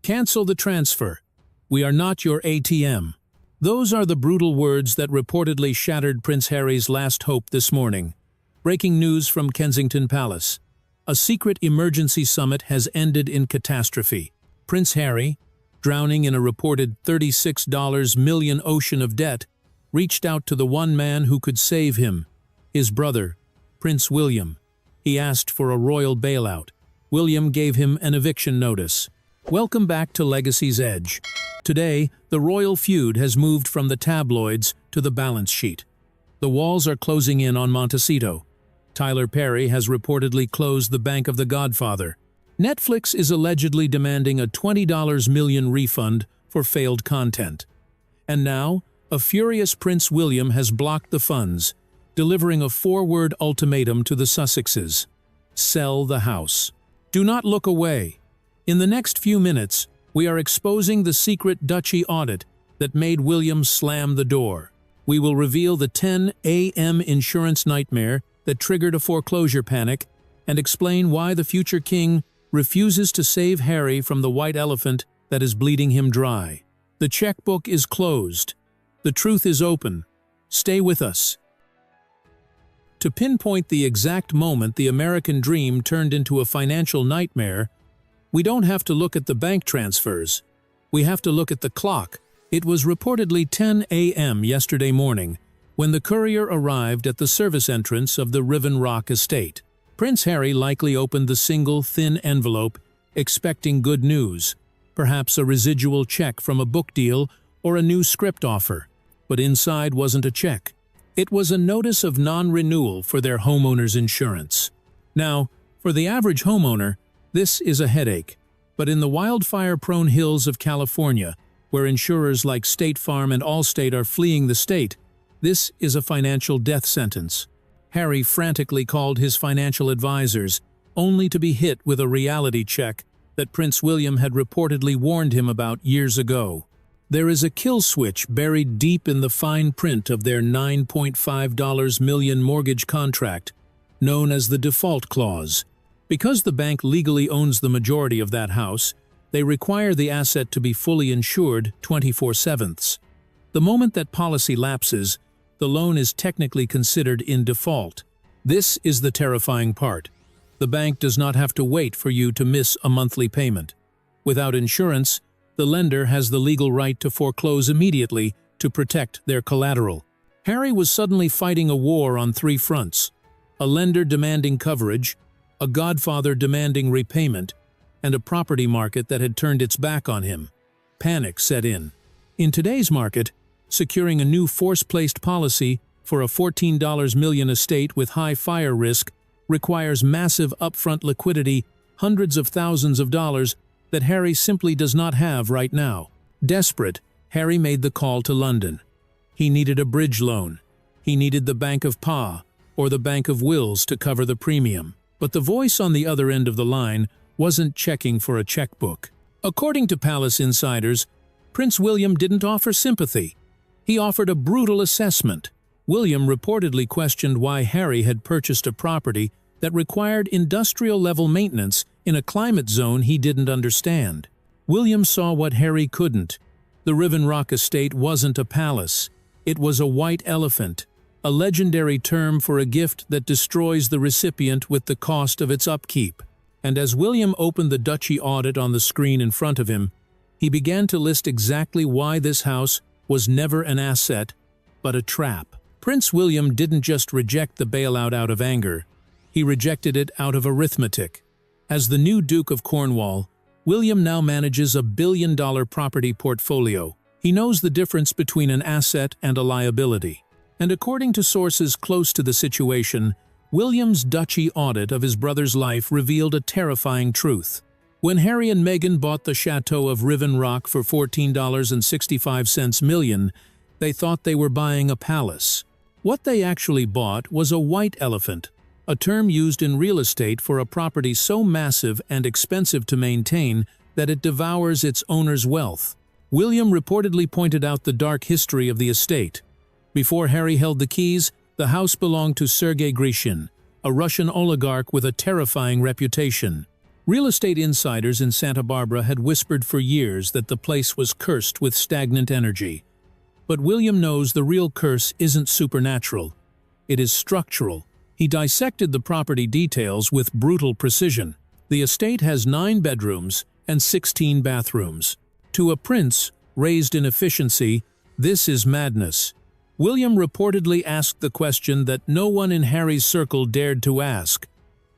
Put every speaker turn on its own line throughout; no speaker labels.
Cancel the transfer. We are not your ATM. Those are the brutal words that reportedly shattered Prince Harry's last hope this morning. Breaking news from Kensington Palace. A secret emergency summit has ended in catastrophe. Prince Harry, drowning in a reported $36 million ocean of debt, reached out to the one man who could save him, his brother, Prince William. He asked for a royal bailout. William gave him an eviction notice. Welcome back to Legacy's Edge. Today, the royal feud has moved from the tabloids to the balance sheet. The walls are closing in on Montecito. Tyler Perry has reportedly closed the bank of the Godfather. Netflix is allegedly demanding a $20 million refund for failed content. And now, a furious Prince William has blocked the funds, delivering a 4-word ultimatum to the Sussexes. Sell the house. Do not look away. In the next few minutes, we are exposing the secret Duchy Audit that made William slam the door. We will reveal the 10 a.m. insurance nightmare that triggered a foreclosure panic and explain why the future king refuses to save Harry from the white elephant that is bleeding him dry. The checkbook is closed. The truth is open. Stay with us. To pinpoint the exact moment the American dream turned into a financial nightmare, we don't have to look at the bank transfers. We have to look at the clock. It was reportedly 10 a.m. yesterday morning when the courier arrived at the service entrance of the Riven Rock estate. Prince Harry likely opened the single, thin envelope, expecting good news, perhaps a residual check from a book deal or a new script offer. But inside wasn't a check. It was a notice of non-renewal for their homeowner's insurance. Now, for the average homeowner, this is a headache. But in the wildfire-prone hills of California, where insurers like State Farm and Allstate are fleeing the state, this is a financial death sentence. Harry frantically called his financial advisors, only to be hit with a reality check that Prince William had reportedly warned him about years ago. There is a kill switch buried deep in the fine print of their $9.5 million mortgage contract, known as the default clause. Because the bank legally owns the majority of that house, they require the asset to be fully insured 24/7. The moment that policy lapses, the loan is technically considered in default. This is the terrifying part. The bank does not have to wait for you to miss a monthly payment. Without insurance, the lender has the legal right to foreclose immediately to protect their collateral. Harry was suddenly fighting a war on 3 fronts: a lender demanding coverage, a godfather demanding repayment, and a property market that had turned its back on him. Panic set in. In today's market, securing a new force-placed policy for a $14 million estate with high fire risk requires massive upfront liquidity, hundreds of thousands of dollars, that Harry simply does not have right now. Desperate, Harry made the call to London. He needed a bridge loan. He needed the Bank of Pa or the Bank of Wills to cover the premium. But the voice on the other end of the line wasn't checking for a checkbook. According to palace insiders, Prince William didn't offer sympathy. He offered a brutal assessment. William reportedly questioned why Harry had purchased a property that required industrial-level maintenance in a climate zone he didn't understand. William saw what Harry couldn't. The Riven Rock estate wasn't a palace. It was a white elephant, a legendary term for a gift that destroys the recipient with the cost of its upkeep. And as William opened the Duchy Audit on the screen in front of him, he began to list exactly why this house was never an asset, but a trap. Prince William didn't just reject the bailout out of anger. He rejected it out of arithmetic. As the new Duke of Cornwall, William now manages a billion-dollar property portfolio. He knows the difference between an asset and a liability. And according to sources close to the situation, William's Duchy Audit of his brother's life revealed a terrifying truth. When Harry and Meghan bought the chateau of Riven Rock for $14.65 million, they thought they were buying a palace. What they actually bought was a white elephant, a term used in real estate for a property so massive and expensive to maintain that it devours its owner's wealth. William reportedly pointed out the dark history of the estate. Before Harry held the keys, the house belonged to Sergei Grishin, a Russian oligarch with a terrifying reputation. Real estate insiders in Santa Barbara had whispered for years that the place was cursed with stagnant energy. But William knows the real curse isn't supernatural. It is structural. He dissected the property details with brutal precision. The estate has 9 bedrooms and 16 bathrooms. To a prince raised in efficiency, this is madness. William reportedly asked the question that no one in Harry's circle dared to ask.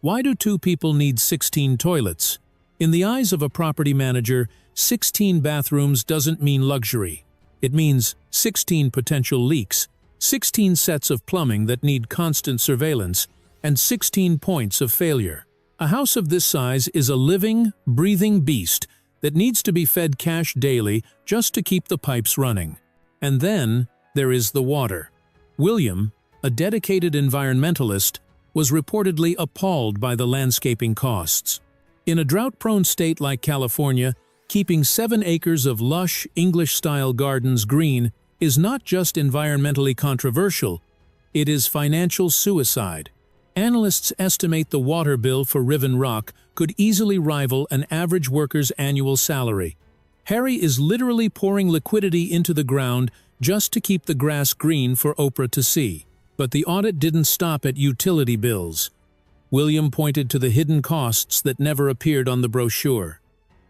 Why do 2 people need 16 toilets? In the eyes of a property manager, 16 bathrooms doesn't mean luxury. It means 16 potential leaks, 16 sets of plumbing that need constant surveillance, and 16 points of failure. A house of this size is a living, breathing beast that needs to be fed cash daily just to keep the pipes running. And then there is the water. William, a dedicated environmentalist, was reportedly appalled by the landscaping costs. In a drought-prone state like California, keeping 7 acres of lush, English-style gardens green is not just environmentally controversial, it is financial suicide. Analysts estimate the water bill for Riven Rock could easily rival an average worker's annual salary. Harry is literally pouring liquidity into the ground just to keep the grass green for Oprah to see. But the audit didn't stop at utility bills. William pointed to the hidden costs that never appeared on the brochure.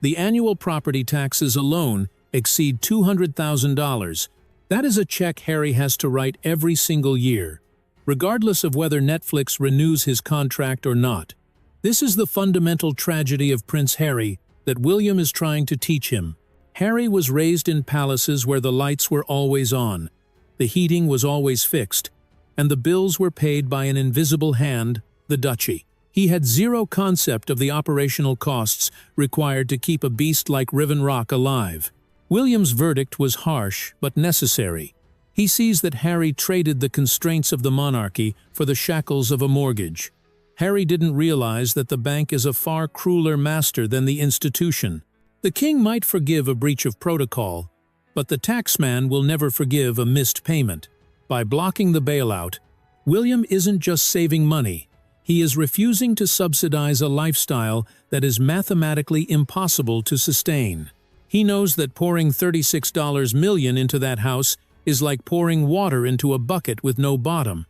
The annual property taxes alone exceed $200,000. That is a check Harry has to write every single year, regardless of whether Netflix renews his contract or not. This is the fundamental tragedy of Prince Harry that William is trying to teach him. Harry was raised in palaces where the lights were always on, the heating was always fixed, and the bills were paid by an invisible hand, the Duchy. He had zero concept of the operational costs required to keep a beast like Riven Rock alive. William's verdict was harsh but necessary. He sees that Harry traded the constraints of the monarchy for the shackles of a mortgage. Harry didn't realize that the bank is a far crueler master than the institution. The king might forgive a breach of protocol, but the taxman will never forgive a missed payment. By blocking the bailout, William isn't just saving money, he is refusing to subsidize a lifestyle that is mathematically impossible to sustain. He knows that pouring $36 million into that house is like pouring water into a bucket with no bottom.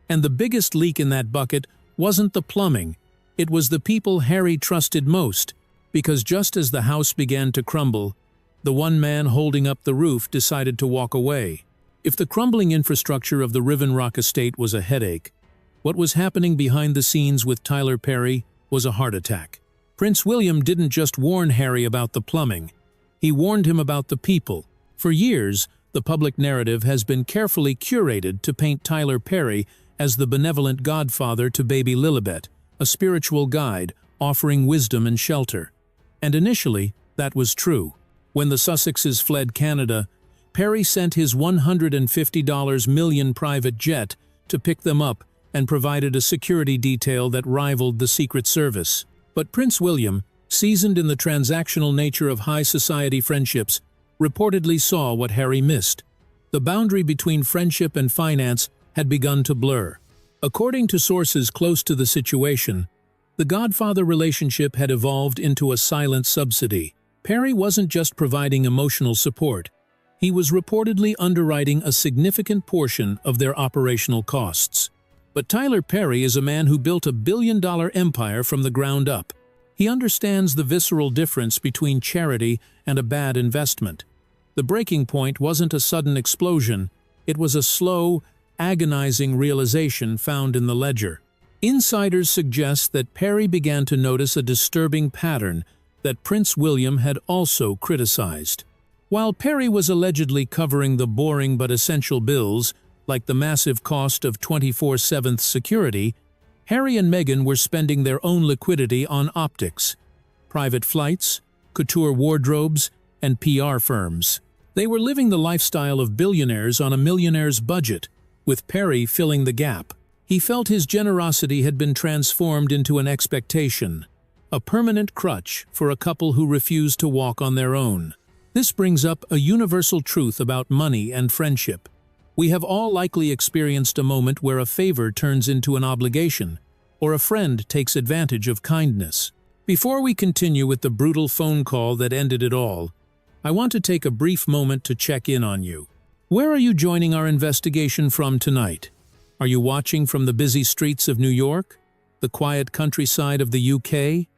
And the biggest leak in that bucket wasn't the plumbing, it was the people Harry trusted most, because just as the house began to crumble, the one man holding up the roof decided to walk away. If the crumbling infrastructure of the Riven Rock estate was a headache, what was happening behind the scenes with Tyler Perry was a heart attack. Prince William didn't just warn Harry about the plumbing, he warned him about the people. For years, the public narrative has been carefully curated to paint Tyler Perry as the benevolent godfather to baby Lilibet, a spiritual guide offering wisdom and shelter. And initially, that was true. When the Sussexes fled Canada, Perry sent his $150 million private jet to pick them up and provided a security detail that rivaled the Secret Service. But Prince William, seasoned in the transactional nature of high society friendships, reportedly saw what Harry missed. The boundary between friendship and finance had begun to blur. According to sources close to the situation, the Godfather relationship had evolved into a silent subsidy. Perry wasn't just providing emotional support, he was reportedly underwriting a significant portion of their operational costs. But Tyler Perry is a man who built a billion-dollar empire from the ground up. He understands the visceral difference between charity and a bad investment. The breaking point wasn't a sudden explosion, it was a slow, agonizing realization found in the ledger. Insiders suggest that Perry began to notice a disturbing pattern that Prince William had also criticized. While Perry was allegedly covering the boring but essential bills, like the massive cost of 24/7 security, Harry and Meghan were spending their own liquidity on optics, private flights, couture wardrobes, and PR firms. They were living the lifestyle of billionaires on a millionaire's budget, with Perry filling the gap. He felt his generosity had been transformed into an expectation, a permanent crutch for a couple who refused to walk on their own. This brings up a universal truth about money and friendship. We have all likely experienced a moment where a favor turns into an obligation, or a friend takes advantage of kindness. Before we continue with the brutal phone call that ended it all, I want to take a brief moment to check in on you. Where are you joining our investigation from tonight? Are you watching from the busy streets of New York, the quiet countryside of the UK,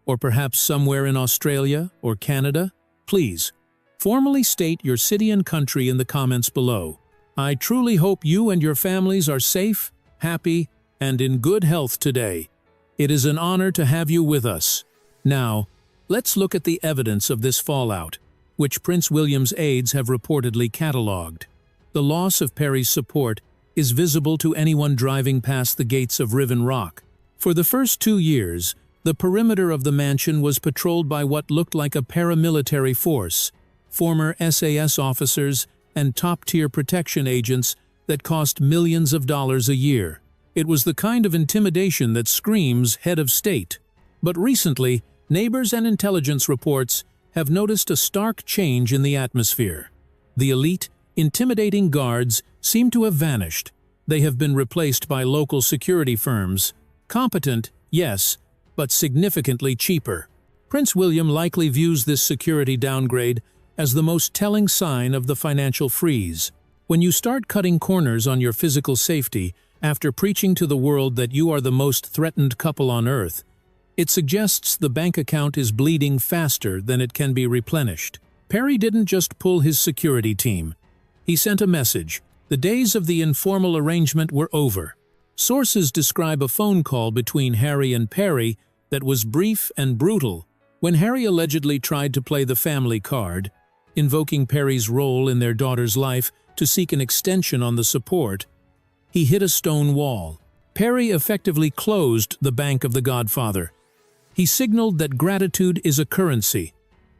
or perhaps somewhere in Australia or Canada? Please, formally state your city and country in the comments below. I truly hope you and your families are safe, happy, and in good health today. It is an honor to have you with us. Now, let's look at the evidence of this fallout, which Prince William's aides have reportedly catalogued. The loss of Perry's support is visible to anyone driving past the gates of Riven Rock. For the first 2 years, the perimeter of the mansion was patrolled by what looked like a paramilitary force, former SAS officers and top-tier protection agents that cost millions of dollars a year. It was the kind of intimidation that screams head of state. But recently, neighbors and intelligence reports have noticed a stark change in the atmosphere. The elite, intimidating guards seem to have vanished. They have been replaced by local security firms. Competent, yes, but significantly cheaper. Prince William likely views this security downgrade as the most telling sign of the financial freeze. When you start cutting corners on your physical safety after preaching to the world that you are the most threatened couple on earth, it suggests the bank account is bleeding faster than it can be replenished. Perry didn't just pull his security team. He sent a message. The days of the informal arrangement were over. Sources describe a phone call between Harry and Perry that was brief and brutal. When Harry allegedly tried to play the family card, invoking Perry's role in their daughter's life to seek an extension on the support, he hit a stone wall. Perry effectively closed the bank of the Godfather. He signaled that gratitude is a currency,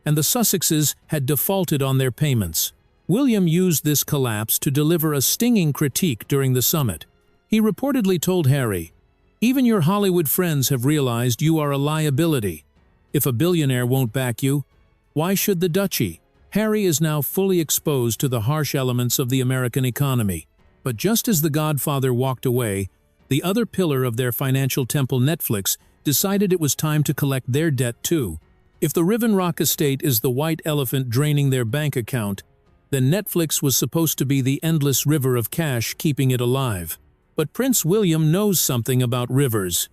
and the Sussexes had defaulted on their payments. William used this collapse to deliver a stinging critique during the summit. He reportedly told Harry, "Even your Hollywood friends have realized you are a liability. If a billionaire won't back you, why should the Duchy?" Harry is now fully exposed to the harsh elements of the American economy. But just as the Godfather walked away, the other pillar of their financial temple, Netflix, decided it was time to collect their debt too. If the Riven Rock estate is the white elephant draining their bank account, then Netflix was supposed to be the endless river of cash keeping it alive. But Prince William knows something about rivers.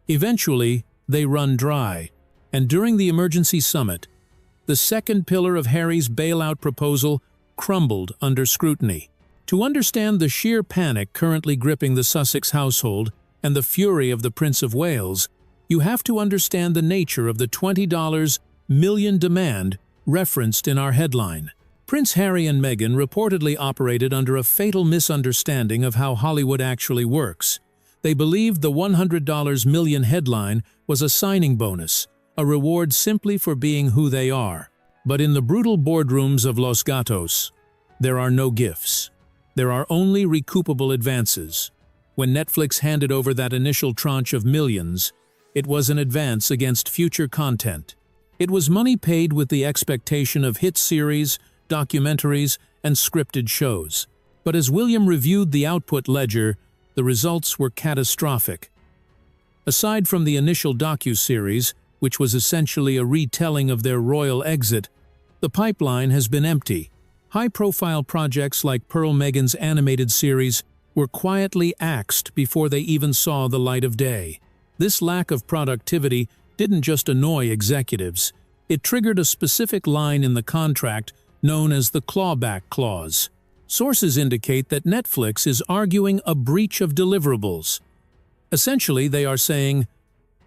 Eventually, they run dry. And during the emergency summit, the second pillar of Harry's bailout proposal crumbled under scrutiny. To understand the sheer panic currently gripping the Sussex household and the fury of the Prince of Wales, you have to understand the nature of the $20 million demand referenced in our headline. Prince Harry and Meghan reportedly operated under a fatal misunderstanding of how Hollywood actually works. They believed the $100 million headline was a signing bonus, a reward simply for being who they are. But in the brutal boardrooms of Los Gatos, there are no gifts. There are only recoupable advances. When Netflix handed over that initial tranche of millions, it was an advance against future content. It was money paid with the expectation of hit series, documentaries, and scripted shows. But as William reviewed the output ledger, the results were catastrophic. Aside from the initial docu-series, which was essentially a retelling of their royal exit, the pipeline has been empty. High-profile projects like Meghan's animated series were quietly axed before they even saw the light of day. This lack of productivity didn't just annoy executives. It triggered a specific line in the contract known as the clawback clause. Sources indicate that Netflix is arguing a breach of deliverables. Essentially, they are saying,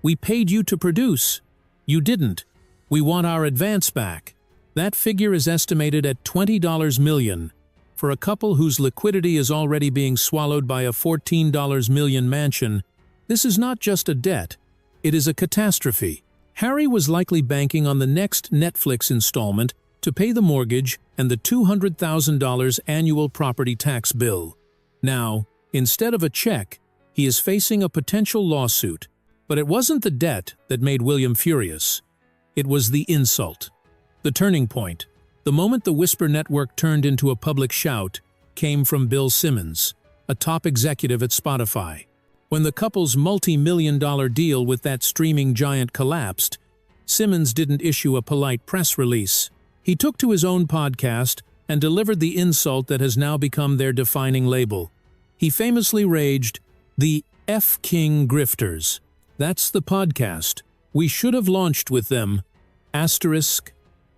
"We paid you to produce. You didn't. We want our advance back." That figure is estimated at $20 million. For a couple whose liquidity is already being swallowed by a $14 million mansion, this is not just a debt, it is a catastrophe. Harry was likely banking on the next Netflix installment to pay the mortgage and the $200,000 annual property tax bill. Now, instead of a check, he is facing a potential lawsuit. But it wasn't the debt that made William furious. It was the insult. The turning point, the moment the Whisper Network turned into a public shout, came from Bill Simmons, a top executive at Spotify. When the couple's multi-million-dollar deal with that streaming giant collapsed, Simmons didn't issue a polite press release. He took to his own podcast and delivered the insult that has now become their defining label. He famously raged, "The F-King grifters. That's the podcast. We should have launched with them. Asterisk,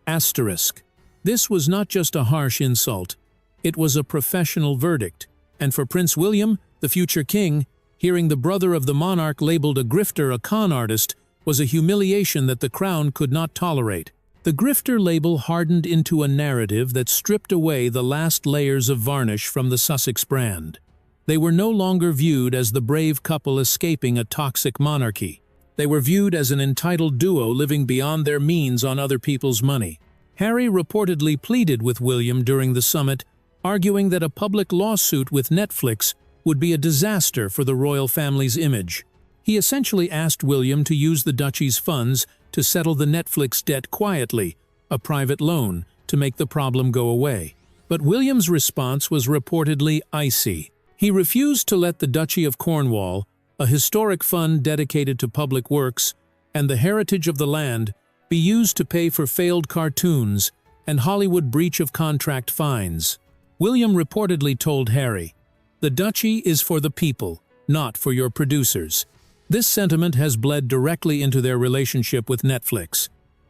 asterisk." This was not just a harsh insult. It was a professional verdict. And for Prince William, the future king, hearing the brother of the monarch labeled a grifter, a con artist, was a humiliation that the crown could not tolerate. The grifter label hardened into a narrative that stripped away the last layers of varnish from the Sussex brand. They were no longer viewed as the brave couple escaping a toxic monarchy. They were viewed as an entitled duo living beyond their means on other people's money. Harry reportedly pleaded with William during the summit, arguing that a public lawsuit with Netflix would be a disaster for the royal family's image. He essentially asked William to use the duchy's funds to settle the Netflix debt quietly, a private loan, to make the problem go away. But William's response was reportedly icy. He refused to let the Duchy of Cornwall, a historic fund dedicated to public works, and the heritage of the land, be used to pay for failed cartoons and Hollywood breach of contract fines. William reportedly told Harry, "The duchy is for the people, not for your producers." This sentiment has bled directly into their relationship with Netflix.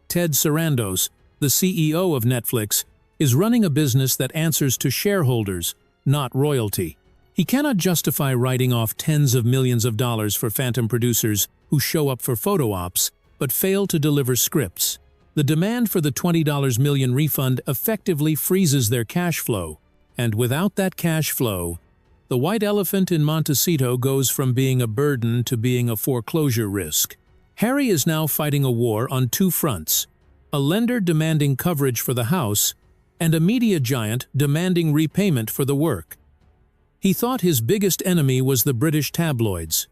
Ted Sarandos, the CEO of Netflix, is running a business that answers to shareholders, not royalty. He cannot justify writing off tens of millions of dollars for phantom producers who show up for photo ops but fail to deliver scripts. The demand for the $20 million refund effectively freezes their cash flow, and without that cash flow, the white elephant in Montecito goes from being a burden to being a foreclosure risk. Harry is now fighting a war on two fronts: a lender demanding coverage for the house, and a media giant demanding repayment for the work. He thought his biggest enemy was the British tabloids.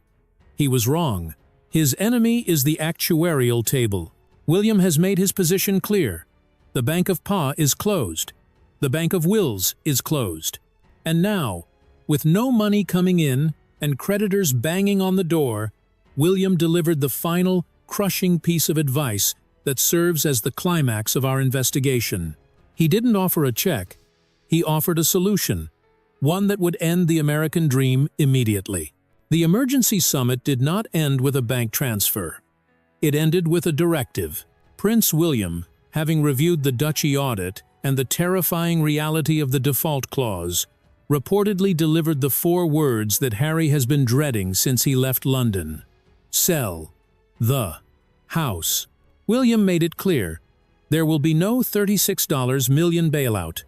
He was wrong. His enemy is the actuarial table. William has made his position clear. The Bank of Pa is closed. The Bank of Wills is closed. And now, with no money coming in and creditors banging on the door, William delivered the final, crushing piece of advice that serves as the climax of our investigation. He didn't offer a check. He offered a solution, one that would end the American dream immediately. The emergency summit did not end with a bank transfer. It ended with a directive. Prince William, having reviewed the Duchy Audit and the terrifying reality of the default clause, reportedly delivered the 4 words that Harry has been dreading since he left London: sell the house. William made it clear. There will be no $36 million bailout.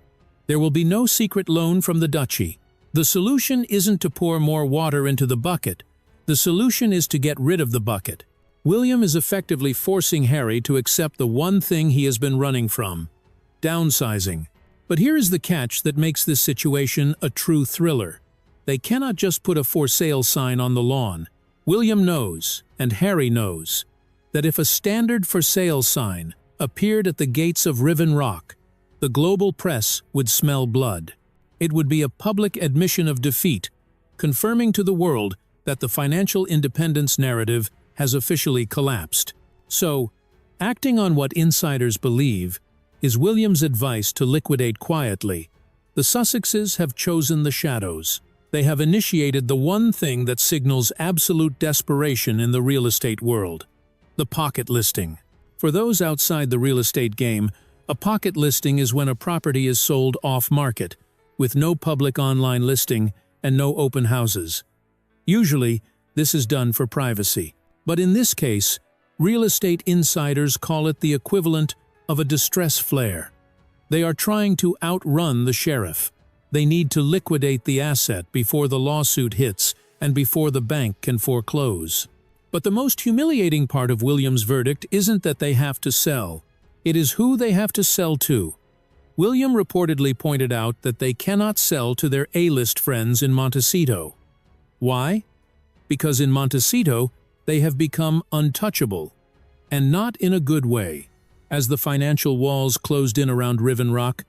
There will be no secret loan from the Duchy. The solution isn't to pour more water into the bucket. The solution is to get rid of the bucket. William is effectively forcing Harry to accept the one thing he has been running from: downsizing. But here is the catch that makes this situation a true thriller. They cannot just put a for sale sign on the lawn. William knows, and Harry knows, that if a standard for sale sign appeared at the gates of Riven Rock, the global press would smell blood. It would be a public admission of defeat, confirming to the world that the financial independence narrative has officially collapsed. So, acting on what insiders believe is William's advice to liquidate quietly. The Sussexes have chosen the shadows. They have initiated the one thing that signals absolute desperation in the real estate world: the pocket listing. For those outside the real estate game, a pocket listing is when a property is sold off-market, with no public online listing and no open houses. Usually, this is done for privacy. But in this case, real estate insiders call it the equivalent of a distress flare. They are trying to outrun the sheriff. They need to liquidate the asset before the lawsuit hits and before the bank can foreclose. But the most humiliating part of William's verdict isn't that they have to sell. It is who they have to sell to. William reportedly pointed out that they cannot sell to their A-list friends in Montecito. Why? Because in Montecito, they have become untouchable, and not in a good way. As the financial walls closed in around Riven Rock,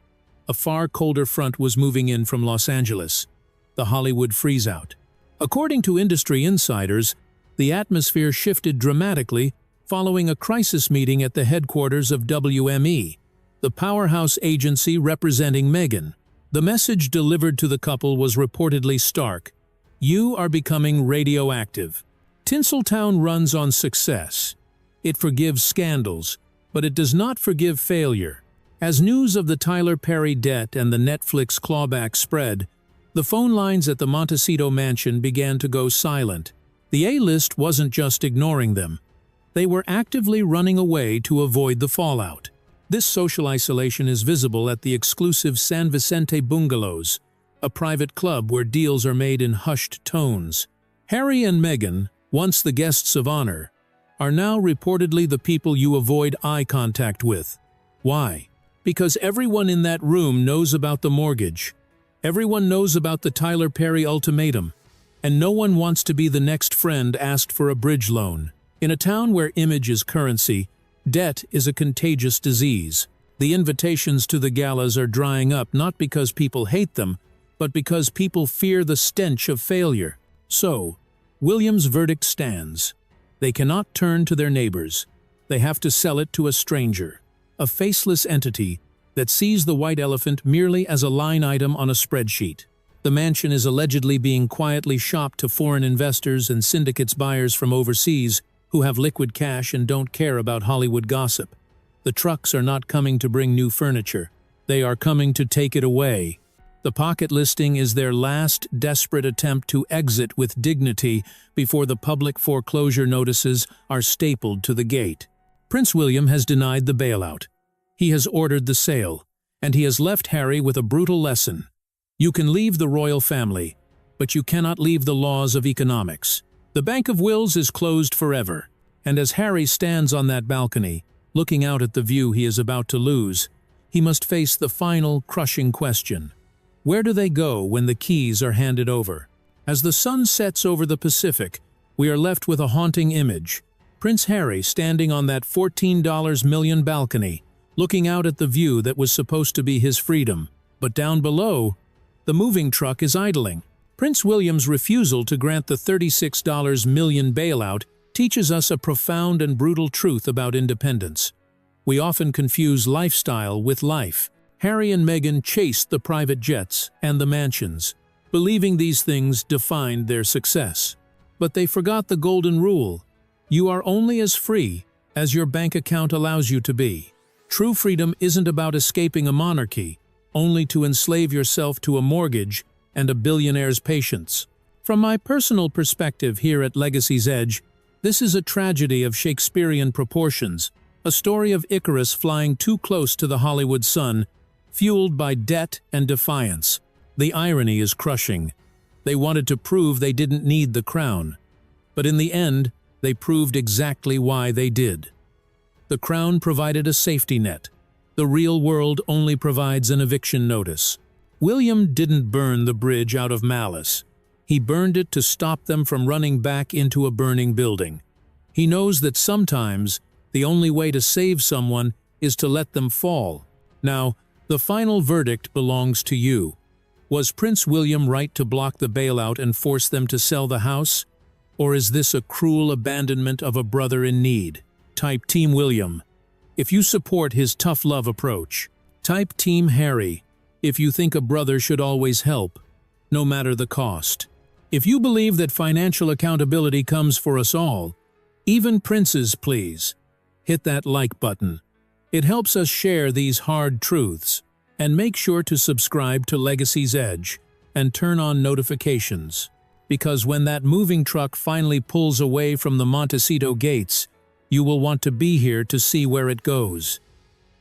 a far colder front was moving in from Los Angeles, the Hollywood freeze-out. According to industry insiders, the atmosphere shifted dramatically following a crisis meeting at the headquarters of WME, the powerhouse agency representing Meghan. The message delivered to the couple was reportedly stark. You are becoming radioactive. Tinseltown runs on success. It forgives scandals, but it does not forgive failure. As news of the Tyler Perry debt and the Netflix clawback spread, the phone lines at the Montecito mansion began to go silent. The A-list wasn't just ignoring them. They were actively running away to avoid the fallout. This social isolation is visible at the exclusive San Vicente Bungalows, a private club where deals are made in hushed tones. Harry and Meghan, once the guests of honor, are now reportedly the people you avoid eye contact with. Why? Because everyone in that room knows about the mortgage. Everyone knows about the Tyler Perry ultimatum. And no one wants to be the next friend asked for a bridge loan. In a town where image is currency, debt is a contagious disease. The invitations to the galas are drying up not because people hate them, but because people fear the stench of failure. So, William's verdict stands. They cannot turn to their neighbors. They have to sell it to a stranger, a faceless entity that sees the white elephant merely as a line item on a spreadsheet. The mansion is allegedly being quietly shopped to foreign investors and syndicates buyers from overseas who have liquid cash and don't care about Hollywood gossip. The trucks are not coming to bring new furniture. They are coming to take it away. The pocket listing is their last desperate attempt to exit with dignity before the public foreclosure notices are stapled to the gate. Prince William has denied the bailout. He has ordered the sale, and he has left Harry with a brutal lesson. You can leave the royal family, but you cannot leave the laws of economics. The Bank of Wills is closed forever, and as Harry stands on that balcony, looking out at the view he is about to lose, he must face the final, crushing question. Where do they go when the keys are handed over? As the sun sets over the Pacific, we are left with a haunting image. Prince Harry standing on that $14 million balcony, looking out at the view that was supposed to be his freedom. But down below, the moving truck is idling. Prince William's refusal to grant the $36 million bailout teaches us a profound and brutal truth about independence. We often confuse lifestyle with life. Harry and Meghan chased the private jets and the mansions, believing these things defined their success. But they forgot the golden rule. You are only as free as your bank account allows you to be. True freedom isn't about escaping a monarchy, only to enslave yourself to a mortgage and a billionaire's patience. From my personal perspective here at Legacy's Edge, this is a tragedy of Shakespearean proportions, a story of Icarus flying too close to the Hollywood sun, fueled by debt and defiance. The irony is crushing. They wanted to prove they didn't need the crown, but in the end, they proved exactly why they did. The crown provided a safety net. The real world only provides an eviction notice. William didn't burn the bridge out of malice. He burned it to stop them from running back into a burning building. He knows that sometimes the only way to save someone is to let them fall. Now, the final verdict belongs to you. Was Prince William right to block the bailout and force them to sell the house? Or is this a cruel abandonment of a brother in need? Type Team William if you support his tough love approach. Type Team Harry if you think a brother should always help, no matter the cost. If you believe that financial accountability comes for us all, even princes, please, hit that like button. It helps us share these hard truths. And make sure to subscribe to Legacy's Edge and turn on notifications. Because when that moving truck finally pulls away from the Montecito gates, you will want to be here to see where it goes.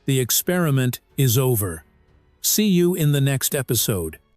The experiment is over. See you in the next episode.